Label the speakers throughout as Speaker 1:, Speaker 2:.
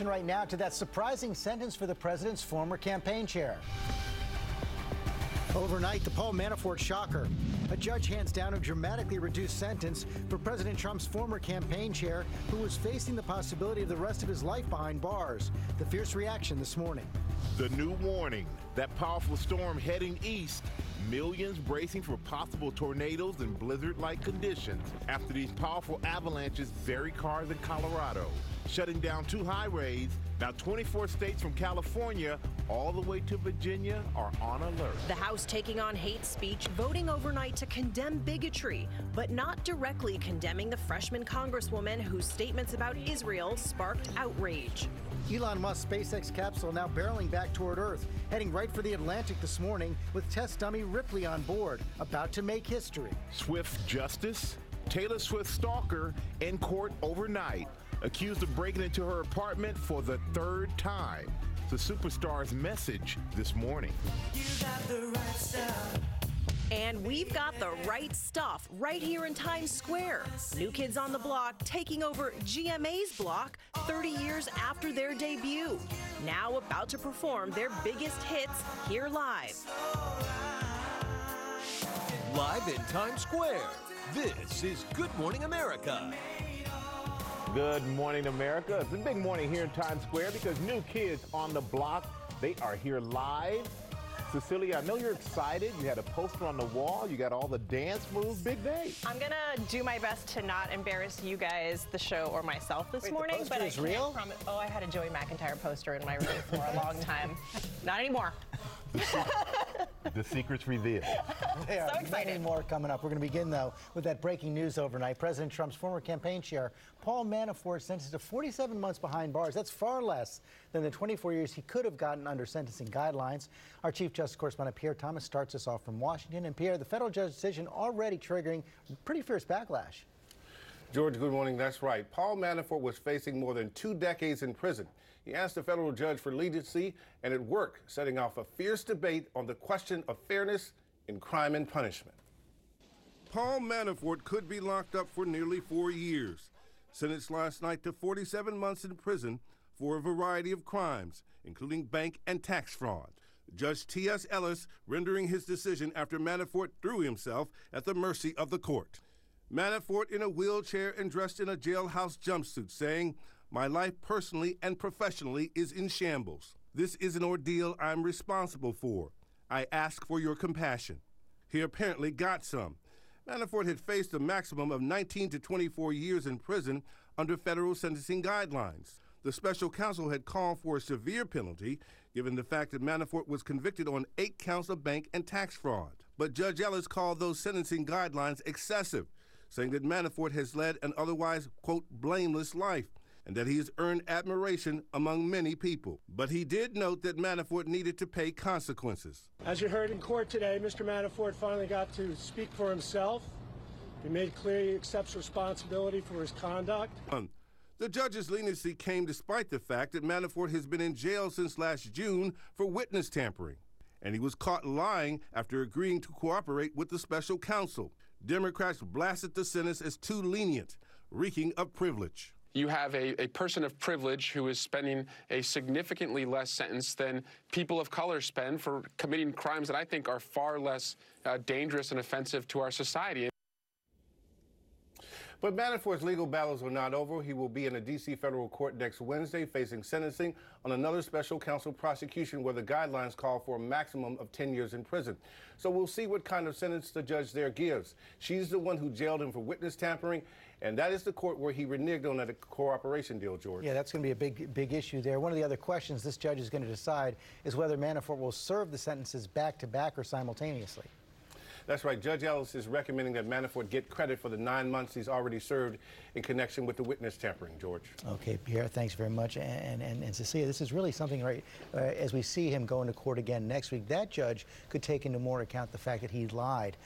Speaker 1: Right now to that surprising sentence for the president's former campaign chair. Overnight, the Paul Manafort shocker. A judge hands down a dramatically reduced sentence for President Trump's former campaign chair, who was facing the possibility of the rest of his life behind bars. The fierce reaction this morning.
Speaker 2: The new warning, that powerful storm heading east. Millions bracing for possible tornadoes and blizzard-like conditions after these powerful avalanches bury cars in Colorado, shutting down 2 highways. Now 24 states from California all the way to Virginia are on alert.
Speaker 3: The House taking on hate speech, voting overnight to condemn bigotry, but not directly condemning the freshman congresswoman whose statements about Israel sparked outrage.
Speaker 1: Elon Musk's SpaceX capsule now barreling back toward Earth, heading right for the Atlantic this morning with test dummy Ripley on board, about to make history.
Speaker 2: Swift justice? Taylor Swift stalker in court overnight, accused of breaking into her apartment for the 3rd time. The superstar's message this morning.
Speaker 3: You got the right stuff. And we've got the right stuff right here in Times Square. New Kids on the Block taking over GMA's block 30 years after their debut. Now about to perform their biggest hits here live.
Speaker 4: Live in Times Square, this is Good Morning America.
Speaker 2: Good morning, America. It's a big morning here in Times Square because New Kids on the Block, they are here live. Cecilia, I know you're excited. You had a poster on the wall. You got all the dance moves. Big day.
Speaker 5: I'm going to do my best to not embarrass you guys, the show, or myself this morning.
Speaker 1: The poster is real?
Speaker 5: Oh, I had a Joey McIntyre poster in my room for a long time. Not anymore.
Speaker 2: The secret's revealed.
Speaker 1: There are
Speaker 5: So excited.
Speaker 1: many more coming up. We're going to begin, though, with that breaking news overnight. President Trump's former campaign chair, Paul Manafort, sentenced to 47 months behind bars. That's far less than the 24 years he could have gotten under sentencing guidelines. Our Chief Justice correspondent Pierre Thomas starts us off from Washington. And Pierre, the federal judge's decision already triggering pretty fierce backlash.
Speaker 6: George, good morning. That's right. Paul Manafort was facing more than 2 decades in prison. He asked the federal judge for leniency, and it worked, setting off a fierce debate on the question of fairness in crime and punishment. Paul Manafort could be locked up for nearly 4 years, sentenced last night to 47 months in prison for a variety of crimes, including bank and tax fraud. Judge T.S. Ellis rendering his decision after Manafort threw himself at the mercy of the court. Manafort in a wheelchair and dressed in a jailhouse jumpsuit, saying, "My life personally and professionally is in shambles. This is an ordeal I'm responsible for. I ask for your compassion." He apparently got some. Manafort had faced a maximum of 19 to 24 years in prison under federal sentencing guidelines. The special counsel had called for a severe penalty, given the fact that Manafort was convicted on 8 counts of bank and tax fraud. But Judge Ellis called those sentencing guidelines excessive, saying that Manafort has led an otherwise, quote, blameless life, and that he has earned admiration among many people. But he did note that Manafort needed to pay consequences.
Speaker 7: As you heard in court today, Mr. Manafort finally got to speak for himself. He made clear he accepts responsibility for his conduct.
Speaker 6: The judge's leniency came despite the fact that Manafort has been in jail since last June for witness tampering, and he was caught lying after agreeing to cooperate with the special counsel. Democrats blasted the sentence as too lenient, reeking of privilege.
Speaker 8: You have a person of privilege who is spending a significantly less sentence than people of color spend for committing crimes that I think are far less dangerous and offensive to our society.
Speaker 6: But Manafort's legal battles are not over. He will be in a D.C. federal court next Wednesday facing sentencing on another special counsel prosecution where the guidelines call for a maximum of 10 years in prison. So we'll see what kind of sentence the judge there gives. She's the one who jailed him for witness tampering, and that is the court where he reneged on that cooperation deal, George.
Speaker 1: Yeah, that's going to be a big issue there. One of the other questions this judge is going to decide is whether Manafort will serve the sentences back-to-back or simultaneously.
Speaker 6: That's right. Judge Ellis is recommending that Manafort get credit for the 9 months he's already served in connection with the witness tampering, George.
Speaker 1: Okay, Pierre, thanks very much. And Cecilia, this is really something, right, as we see him go into court again next week, that judge could take into more account the fact that he lied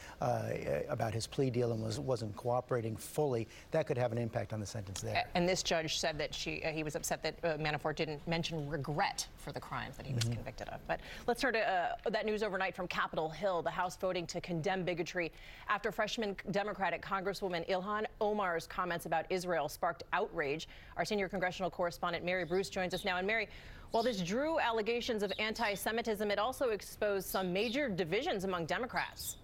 Speaker 1: about his plea deal and wasn't cooperating fully. That could have an impact on the sentence there.
Speaker 5: And this judge said that he was upset that Manafort didn't mention regret for the crimes that he was convicted of. But let's turn to that news overnight from Capitol Hill. The House voting to condemn
Speaker 3: condemn bigotry after freshman Democratic Congresswoman Ilhan Omar's comments about Israel sparked outrage. Our senior congressional correspondent Mary Bruce joins us now. And Mary, while this drew allegations of anti-Semitism, it also exposed some major divisions among Democrats.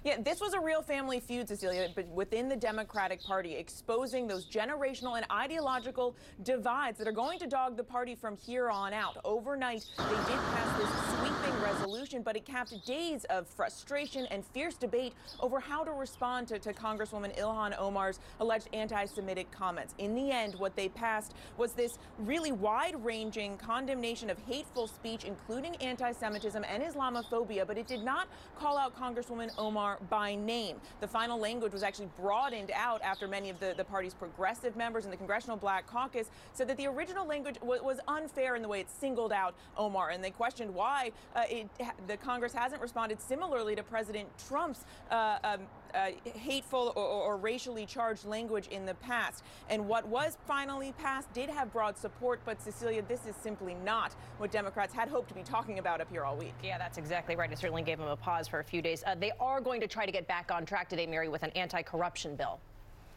Speaker 9: Yeah, this was a real family feud, Cecilia, but within the Democratic Party, exposing those generational and ideological divides that are going to dog the party from here on out. Overnight, they did pass this sweeping resolution, but it capped days of frustration and fierce debate over how to respond to Congresswoman Ilhan Omar's alleged anti-Semitic comments. In the end, what they passed was this really wide-ranging condemnation of hateful speech, including anti-Semitism and Islamophobia, but it did not call out Congresswoman Omar by name. The final language was actually broadened out after many of the party's progressive members in the Congressional Black Caucus said that the original language was unfair in the way it singled out Omar, and they questioned why the Congress hasn't responded similarly to President Trump's hateful or racially charged language in the past. And what was finally passed did have broad support, but Cecilia, this is simply not what Democrats had hoped to be talking about up here all week.
Speaker 3: Yeah, that's exactly right. It certainly gave them a pause for a few days. They are going to try to get back on track today, Mary, with an anti-corruption bill.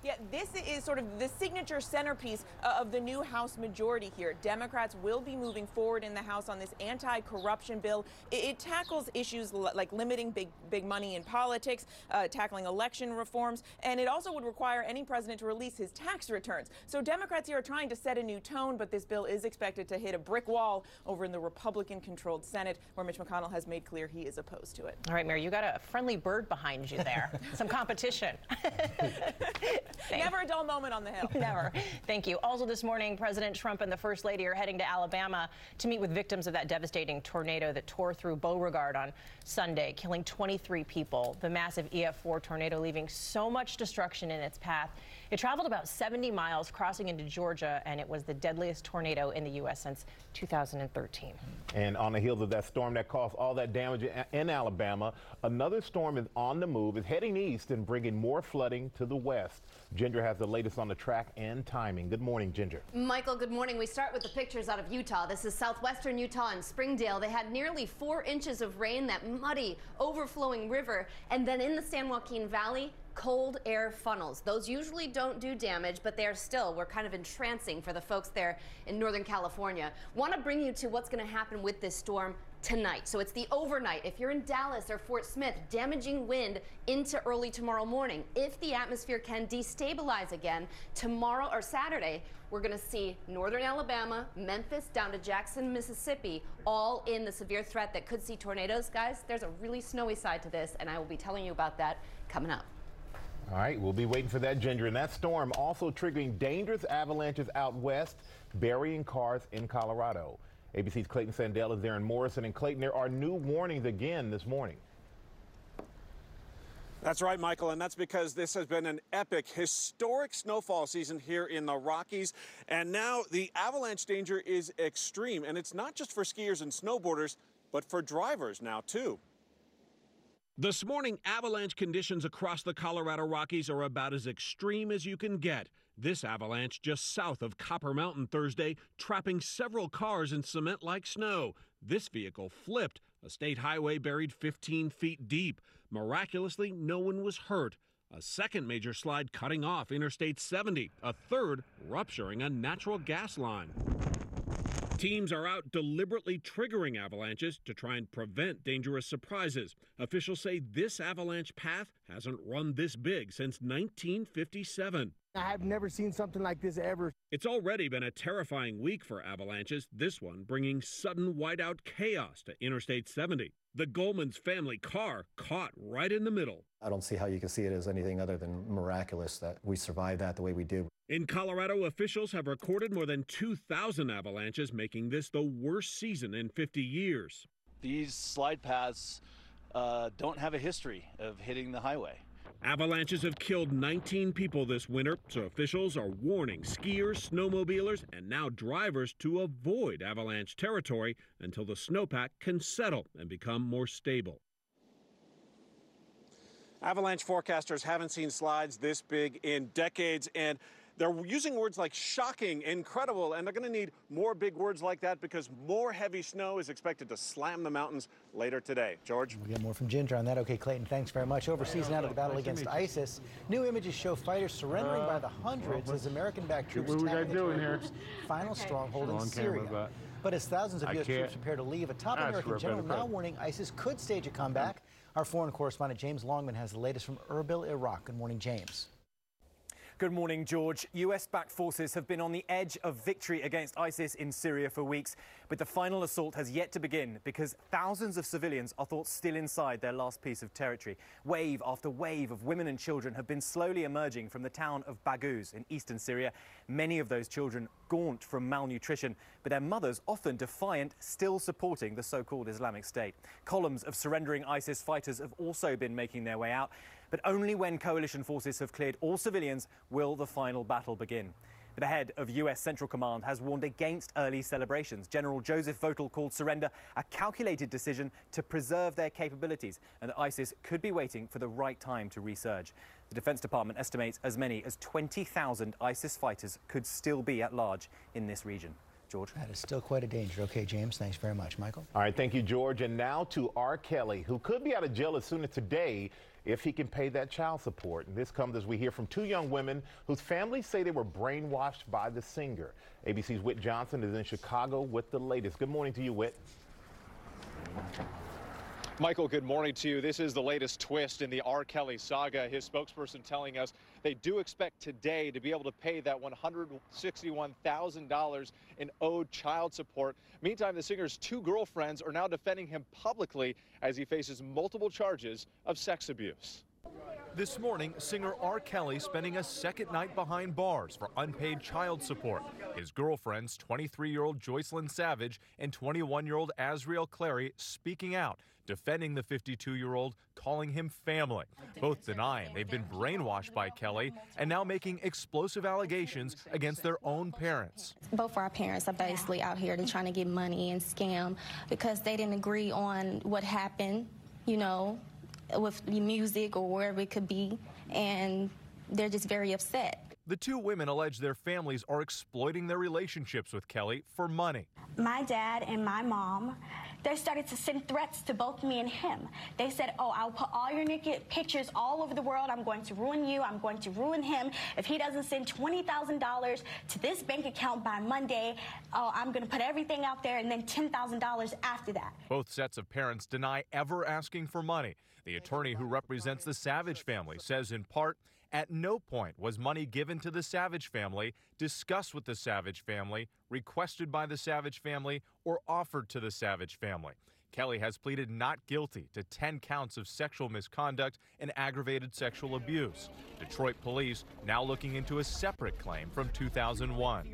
Speaker 9: Yeah, this is sort of the signature centerpiece of the new House majority here. Democrats will be moving forward in the House on this anti-corruption bill. It tackles issues like limiting big money in politics, tackling election reforms, and it also would require any president to release his tax returns. So Democrats here are trying to set a new tone, but this bill is expected to hit a brick wall over in the Republican-controlled Senate, where Mitch McConnell has made clear he is opposed to it.
Speaker 3: All right, Mary, you got a friendly bird behind you there. Some competition.
Speaker 9: Never a dull moment on the Hill.
Speaker 3: Never. Thank you. Also this morning, President Trump and the First Lady are heading to Alabama to meet with victims of that devastating tornado that tore through Beauregard on Sunday, killing 23 people. The massive EF4 tornado leaving so much destruction in its path. It traveled about 70 miles, crossing into Georgia, and it was the deadliest tornado in the U.S. since 2013.
Speaker 2: And on the heels of that storm that caused all that damage in Alabama, another storm is on the move, is heading east and bringing more flooding to the west. Ginger has the latest on the track and timing. Good morning, Ginger.
Speaker 10: Michael, good morning. We start with the pictures out of Utah. This is southwestern Utah and Springdale. They had nearly 4 inches of rain, that muddy, overflowing river. And then in the San Joaquin Valley, cold air funnels. Those usually don't do damage, but we're kind of entrancing for the folks there in Northern California. Want to bring you to what's going to happen with this storm tonight. So it's the overnight. If you're in Dallas or Fort Smith, damaging wind into early tomorrow morning. If the atmosphere can destabilize again, tomorrow or Saturday, we're going to see northern Alabama, Memphis, down to Jackson, Mississippi, all in the severe threat that could see tornadoes. Guys, there's a really snowy side to this, and I will be telling you about that coming up.
Speaker 2: All right, we'll be waiting for that, Ginger. And that storm also triggering dangerous avalanches out west, burying cars in Colorado. ABC's Clayton Sandell is there in Morrison. And Clayton, there are new warnings again this morning.
Speaker 11: That's right, Michael, and that's because this has been an epic, historic snowfall season here in the Rockies. And now the avalanche danger is extreme. And it's not just for skiers and snowboarders, but for drivers now, too.
Speaker 12: This morning, avalanche conditions across the Colorado Rockies are about as extreme as you can get. This avalanche just south of Copper Mountain Thursday, trapping several cars in cement-like snow. This vehicle flipped, a state highway buried 15 feet deep. Miraculously, no one was hurt. A second major slide cutting off Interstate 70, a third rupturing a natural gas line. Teams are out deliberately triggering avalanches to try and prevent dangerous surprises. Officials say this avalanche path hasn't run this big since 1957.
Speaker 13: I have never seen something like this ever.
Speaker 12: It's already been a terrifying week for avalanches, this one bringing sudden whiteout chaos to Interstate 70. The Goldman's family car caught right in the middle.
Speaker 14: I don't see how you can see it as anything other than miraculous that we survived that the way we did.
Speaker 12: In Colorado, officials have recorded more than 2,000 avalanches, making this the worst season in 50 years.
Speaker 15: These slide paths don't have a history of hitting the highway.
Speaker 12: Avalanches have killed 19 people this winter, so officials are warning skiers, snowmobilers, and now drivers to avoid avalanche territory until the snowpack can settle and become more stable.
Speaker 11: Avalanche forecasters haven't seen slides this big in decades, and They're using words like shocking, incredible, and they're going to need more big words like that because more heavy snow is expected to slam the mountains later today. George?
Speaker 1: We'll get more from Ginger on that. Okay, Clayton, thanks very much. Overseas now to the battle against ISIS. New images show fighters surrendering by the hundreds as American-backed troops attack the terror group's final stronghold in Syria. But as thousands of U.S. troops prepare to leave, a top American general now warning ISIS could stage a comeback. Our foreign correspondent James Longman has the latest from Erbil, Iraq. Good morning, James.
Speaker 16: Good morning, George. US-backed forces have been on the edge of victory against ISIS in Syria for weeks, but the final assault has yet to begin because thousands of civilians are thought still inside their last piece of territory. Wave after wave of women and children have been slowly emerging from the town of Baghouz in eastern Syria. Many of those children gaunt from malnutrition, but their mothers, often defiant, still supporting the so-called Islamic State. Columns of surrendering ISIS fighters have also been making their way out, but only when coalition forces have cleared all civilians will the final battle begin. The head of US Central Command has warned against early celebrations. General Joseph Votel called surrender a calculated decision to preserve their capabilities, and that ISIS could be waiting for the right time to resurge. The Defense Department estimates as many as 20,000 ISIS fighters could still be at large in this region. George?
Speaker 1: That is still quite a danger. Okay, James, thanks very much. Michael?
Speaker 2: All right, thank you, George. And now to R. Kelly, who could be out of jail as soon as today if he can pay that child support. And this comes as we hear from two young women whose families say they were brainwashed by the singer. ABC's Whit Johnson is in Chicago with the latest. Good morning to you, Whit.
Speaker 17: Michael, good morning to you. This is the latest twist in the R. Kelly saga. His spokesperson telling us they do expect today to be able to pay that $161,000 in owed child support. Meantime, the singer's two girlfriends are now defending him publicly as he faces multiple charges of sex abuse.
Speaker 18: This morning, singer R. Kelly spending a second night behind bars for unpaid child support. His girlfriends, 23-year-old Joycelyn Savage and 21-year-old Azriel Clary, speaking out, defending the 52-year-old, calling him family. Both denying they've been brainwashed by Kelly and now making explosive allegations against their own parents.
Speaker 19: Both our parents are basically out here to trying to get money and scam because they didn't agree on what happened, you know, with music or wherever it could be, and they're just very upset.
Speaker 18: The two women allege their families are exploiting their relationships with Kelly for money.
Speaker 20: My dad and my mom, they started to send threats to both me and him. They said, oh, I'll put all your naked pictures all over the world. I'm going to ruin you. I'm going to ruin him. If he doesn't send $20,000 to this bank account by Monday, oh, I'm going to put everything out there and then $10,000 after that.
Speaker 18: Both sets of parents deny ever asking for money. The attorney who represents the Savage family says in part, at no point was money given to the Savage family, discussed with the Savage family, requested by the Savage family, or offered to the Savage family. Kelly has pleaded not guilty to 10 counts of sexual misconduct and aggravated sexual abuse. Detroit police now looking into a separate claim from 2001.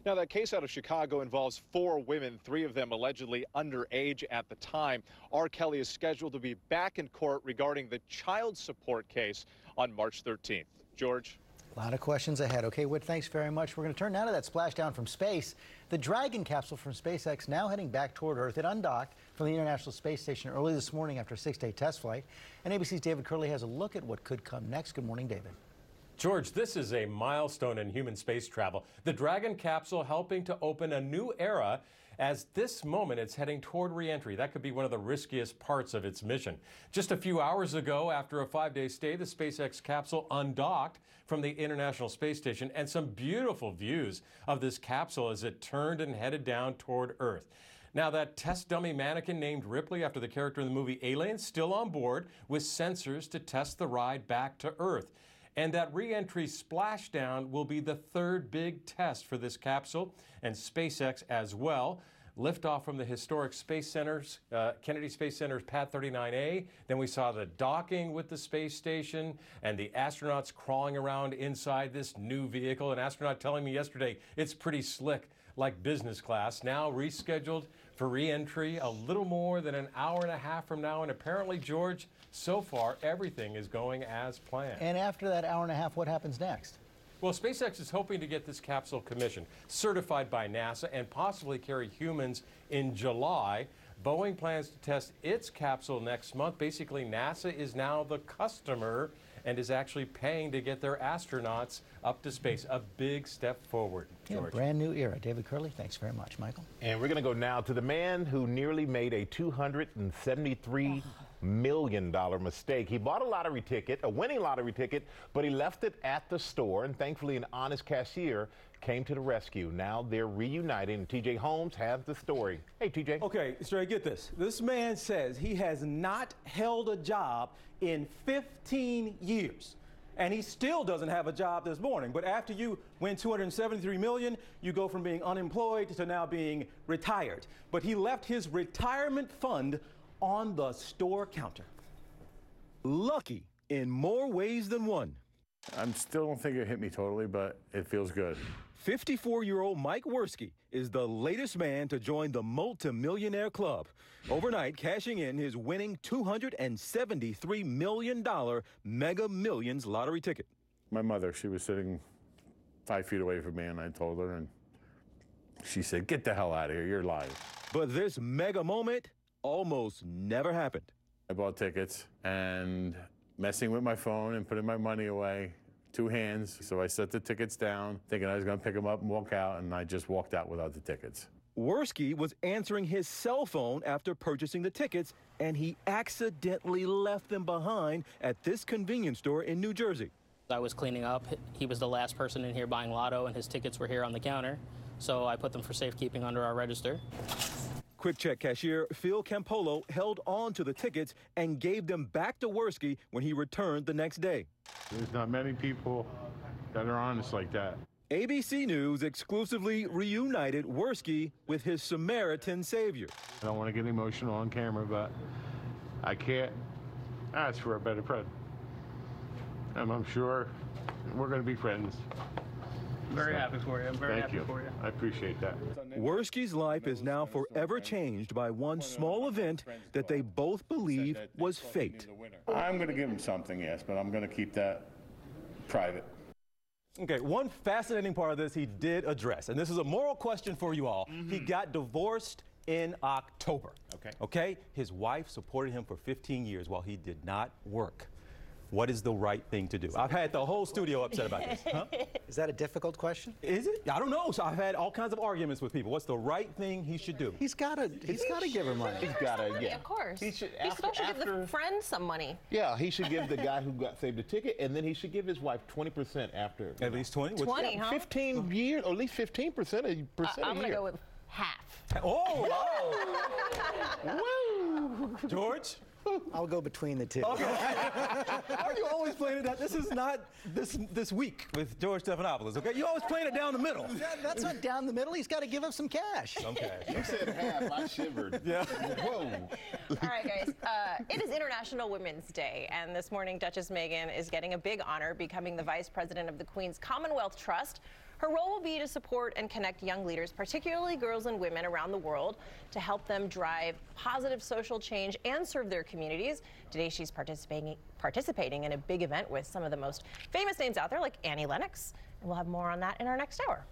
Speaker 17: Now, that case out of Chicago involves 4 women, 3 of them allegedly underage at the time. R. Kelly is scheduled to be back in court regarding the child support case on March 13th. George?
Speaker 1: A lot of questions ahead. Okay, Whit, thanks very much. We're going to turn now to that splashdown from space. The Dragon capsule from SpaceX now heading back toward Earth. It undocked from the International Space Station early this morning after a 6-day test flight. And ABC's David Curley has a look at what could come next. Good morning, David.
Speaker 21: George, this is a milestone in human space travel. The Dragon capsule helping to open a new era as this moment it's heading toward re-entry. That could be one of the riskiest parts of its mission. Just a few hours ago, after a 5-day stay, the SpaceX capsule undocked from the International Space Station, and some beautiful views of this capsule as it turned and headed down toward Earth. Now, that test dummy mannequin named Ripley after the character in the movie Alien still on board with sensors to test the ride back to Earth. And that re-entry splashdown will be the third big test for this capsule and SpaceX as well. Liftoff from the historic Space Center's, Kennedy Space Center's Pad 39A. Then we saw the docking with the space station and the astronauts crawling around inside this new vehicle. An astronaut telling me yesterday it's pretty slick, like business class. Now rescheduled for re-entry a little more than an hour and a half from now. And apparently, George, so far, everything is going as planned.
Speaker 1: And after that hour and a half, what happens next?
Speaker 21: Well, SpaceX is hoping to get this capsule commissioned, certified by NASA, and possibly carry humans in July. Boeing plans to test its capsule next month. Basically, NASA is now the customer and is actually paying to get their astronauts up to space. A big step forward,
Speaker 1: Yeah,
Speaker 21: George.
Speaker 1: brand new era. David Curley, thanks very much, Michael.
Speaker 2: And we're going to go now to the man who nearly made a $273 million mistake. He bought a lottery ticket, a winning lottery ticket, but he left it at the store, and thankfully an honest cashier came to the rescue. Now they're reuniting, and TJ Holmes has the story. Hey, TJ.
Speaker 4: Okay, Stray, get this. This man says he has not held a job in 15 years. And he still doesn't have a job this morning. But after you win $273 million, you go from being unemployed to now being retired. But he left his retirement fund on the store counter.
Speaker 22: Lucky in more ways than one.
Speaker 23: I still don't think it hit me totally, but it feels good.
Speaker 22: 54-year-old Mike Worski is the latest man to join the multimillionaire club. Overnight, cashing in his winning $273 million Mega Millions lottery ticket.
Speaker 23: My mother, she was sitting 5 feet away from me, and I told her, and she said, "Get the hell out of here, you're lying."
Speaker 22: But this mega moment almost never happened.
Speaker 23: I bought tickets and messing with my phone and putting my money away, 2 hands. So I set the tickets down, thinking I was going to pick them up and walk out, and I just walked out without the tickets.
Speaker 22: Worski was answering his cell phone after purchasing the tickets, and he accidentally left them behind at this convenience store in New Jersey.
Speaker 24: I was cleaning up. He was the last person in here buying lotto, and his tickets were here on the counter. So I put them for safekeeping under our register.
Speaker 22: Quick Check cashier Phil Campolo held on to the tickets and gave them back to Worski when he returned the next day.
Speaker 23: There's not many people that are honest like that.
Speaker 22: ABC News exclusively reunited Worski with his Samaritan savior.
Speaker 23: I don't want to get emotional on camera, but I can't ask for a better friend. And I'm sure we're going to be friends.
Speaker 24: Very happy for you. I'm very
Speaker 23: Thank
Speaker 24: happy
Speaker 23: you.
Speaker 24: for you.
Speaker 23: I appreciate that.
Speaker 22: Worski's life is now forever changed by one small event that they both believe was fate.
Speaker 23: I'm going to give him something, yes, but I'm going to keep that private.
Speaker 4: Okay, one fascinating part of this he did address, and this is a moral question for you all. He got divorced in October. Okay? His wife supported him for 15 years while he did not work. What is the right thing to do? I've had the whole studio upset about this. Huh?
Speaker 1: Is that a difficult question?
Speaker 4: Is it? I don't know. So I've had all kinds of arguments with people. What's the right thing he should do?
Speaker 1: He's got to give her money.
Speaker 2: He's got to, yeah.
Speaker 3: Of course.
Speaker 2: He should,
Speaker 3: He's supposed to give the friend some money.
Speaker 2: Yeah, he should give the guy who got saved a ticket, and then he should give his wife 20% after.
Speaker 4: At least 20?
Speaker 3: 20, huh?
Speaker 2: 15 years, or at least 15% a year.
Speaker 3: I'm going to go with half.
Speaker 4: Oh, wow. George?
Speaker 1: I'll go between the two.
Speaker 4: Okay. Are you always playing it out? This is not this week with George Stephanopoulos, okay? You always playing it down the middle.
Speaker 1: That's not down the middle. He's got to give up some cash.
Speaker 4: Some cash.
Speaker 2: You said half. I shivered.
Speaker 4: Yeah.
Speaker 2: Whoa.
Speaker 3: All right, guys. It is International Women's Day, and this morning Duchess Meghan is getting a big honor, becoming the Vice President of the Queen's Commonwealth Trust. Her role will be to support and connect young leaders, particularly girls and women around the world, to help them drive positive social change and serve their communities. Today, she's participating in a big event with some of the most famous names out there, like Annie Lennox. And we'll have more on that in our next hour.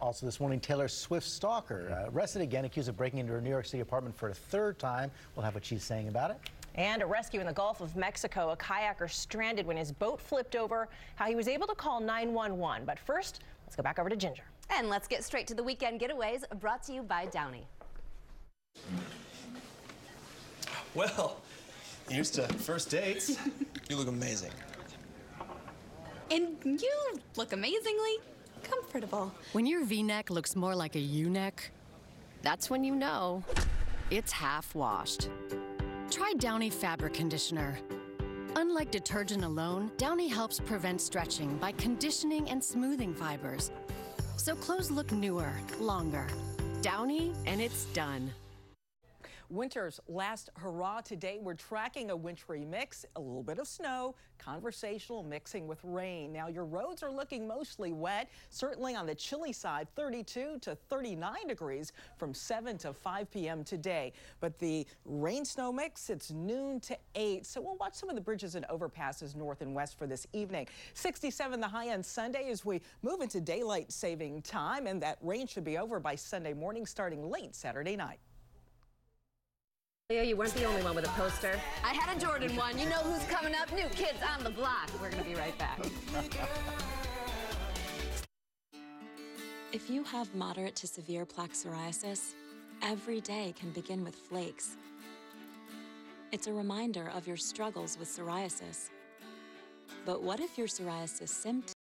Speaker 1: Also this morning, Taylor Swift's stalker arrested again, accused of breaking into her New York City apartment for a 3rd time. We'll have what she's saying about it.
Speaker 3: And a rescue in the Gulf of Mexico. A kayaker stranded when his boat flipped over. How he was able to call 911. But first, let's go back over to Ginger.
Speaker 10: And let's get straight to the weekend getaways, brought to you by Downey.
Speaker 25: Well, here's to first dates. You look amazing.
Speaker 26: And you look amazingly comfortable.
Speaker 27: When your V-neck looks more like a U-neck, that's when you know it's half washed. Try Downey Fabric Conditioner. Unlike detergent alone, Downey helps prevent stretching by conditioning and smoothing fibers. So clothes look newer, longer. Downey, and it's done.
Speaker 28: Winter's last hurrah today. We're tracking a wintry mix, a little bit of snow, conversational mixing with rain. Now your roads are looking mostly wet, certainly on the chilly side, 32 to 39 degrees from 7 to 5 p.m. today. But the rain snow mix, it's noon to 8. So we'll watch some of the bridges and overpasses north and west for this evening. 67 the high on Sunday as we move into daylight saving time, and that rain should be over by Sunday morning, starting late Saturday night.
Speaker 10: Leo, you weren't the only one with a poster. I had a Jordan one. You know who's coming up? New Kids on the Block. We're going to be right back.
Speaker 5: If you have moderate to severe plaque psoriasis, every day can begin with flakes. It's a reminder of your struggles with psoriasis. But what if your psoriasis symptoms